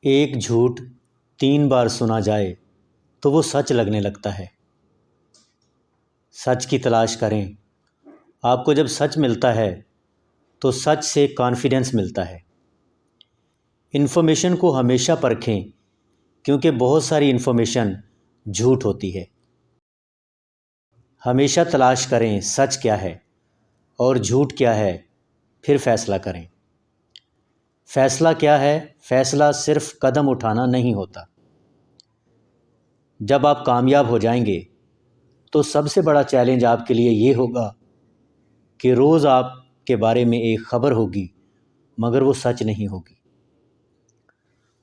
ایک جھوٹ 3 بار سنا جائے تو وہ سچ لگنے لگتا ہے۔ سچ کی تلاش کریں۔ آپ کو جب سچ ملتا ہے تو سچ سے کانفیڈنس ملتا ہے۔ انفارمیشن کو ہمیشہ پرکھیں کیونکہ بہت ساری انفارمیشن جھوٹ ہوتی ہے۔ ہمیشہ تلاش کریں سچ کیا ہے اور جھوٹ کیا ہے، پھر فیصلہ کریں۔ فیصلہ کیا ہے؟ فیصلہ صرف قدم اٹھانا نہیں ہوتا۔ جب آپ کامیاب ہو جائیں گے تو سب سے بڑا چیلنج آپ کے لیے یہ ہوگا کہ روز آپ کے بارے میں ایک خبر ہوگی مگر وہ سچ نہیں ہوگی۔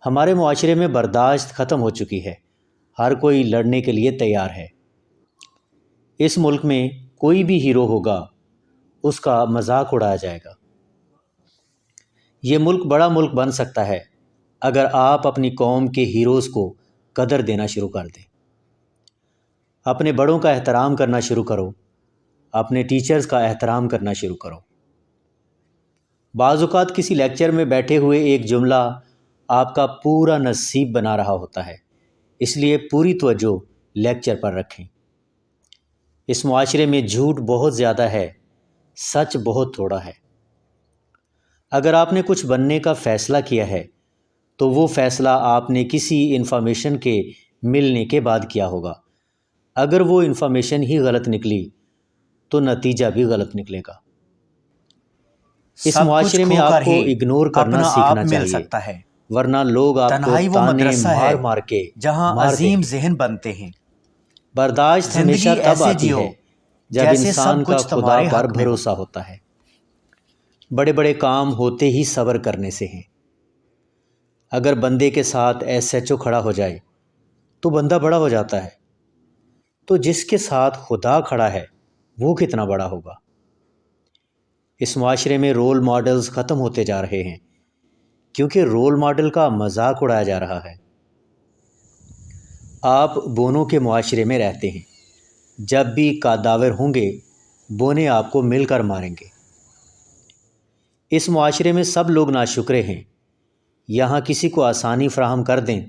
ہمارے معاشرے میں برداشت ختم ہو چکی ہے، ہر کوئی لڑنے کے لیے تیار ہے۔ اس ملک میں کوئی بھی ہیرو ہوگا، اس کا مذاق اڑایا جائے گا۔ یہ ملک بڑا ملک بن سکتا ہے اگر آپ اپنی قوم کے ہیروز کو قدر دینا شروع کر دیں۔ اپنے بڑوں کا احترام کرنا شروع کرو، اپنے ٹیچرز کا احترام کرنا شروع کرو۔ بعض اوقات کسی لیکچر میں بیٹھے ہوئے ایک جملہ آپ کا پورا نصیب بنا رہا ہوتا ہے، اس لیے پوری توجہ لیکچر پر رکھیں۔ اس معاشرے میں جھوٹ بہت زیادہ ہے، سچ بہت تھوڑا ہے۔ اگر آپ نے کچھ بننے کا فیصلہ کیا ہے تو وہ فیصلہ آپ نے کسی انفارمیشن کے ملنے کے بعد کیا ہوگا۔ اگر وہ انفارمیشن ہی غلط نکلی تو نتیجہ بھی غلط نکلے گا۔ اس معاشرے میں آپ کو اگنور کرنا سیکھنا چاہیے، ورنہ لوگ آپ کو تانے مار مار کے جہاں عظیم ذہن بنتے ہیں۔ برداشت ہمیشہ تب آتی ہے جب انسان کا خدا پر بھروسہ ہوتا ہے۔ بڑے بڑے کام ہوتے ہی صبر کرنے سے ہیں۔ اگر بندے کے ساتھ ایس ایچ او کھڑا ہو جائے تو بندہ بڑا ہو جاتا ہے، تو جس کے ساتھ خدا کھڑا ہے وہ کتنا بڑا ہوگا۔ اس معاشرے میں رول ماڈلز ختم ہوتے جا رہے ہیں کیونکہ رول ماڈل کا مذاق اڑایا جا رہا ہے۔ آپ بونوں کے معاشرے میں رہتے ہیں، جب بھی قاداور ہوں گے بونے آپ کو مل کر ماریں گے۔ اس معاشرے میں سب لوگ ناشکرے ہیں، یہاں کسی کو آسانی فراہم کر دیں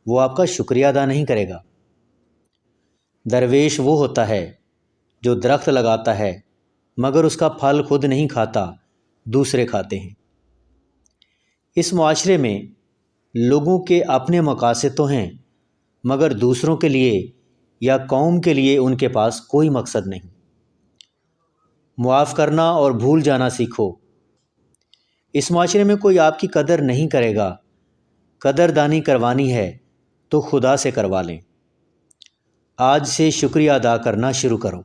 وہ آپ کا شکریہ ادا نہیں کرے گا۔ درویش وہ ہوتا ہے جو درخت لگاتا ہے مگر اس کا پھل خود نہیں کھاتا، دوسرے کھاتے ہیں۔ اس معاشرے میں لوگوں کے اپنے مقاصد تو ہیں مگر دوسروں کے لیے یا قوم کے لیے ان کے پاس کوئی مقصد نہیں۔ معاف کرنا اور بھول جانا سیکھو۔ اس معاشرے میں کوئی آپ کی قدر نہیں کرے گا، قدردانی کروانی ہے تو خدا سے کروا لیں۔ آج سے شکریہ ادا کرنا شروع کرو۔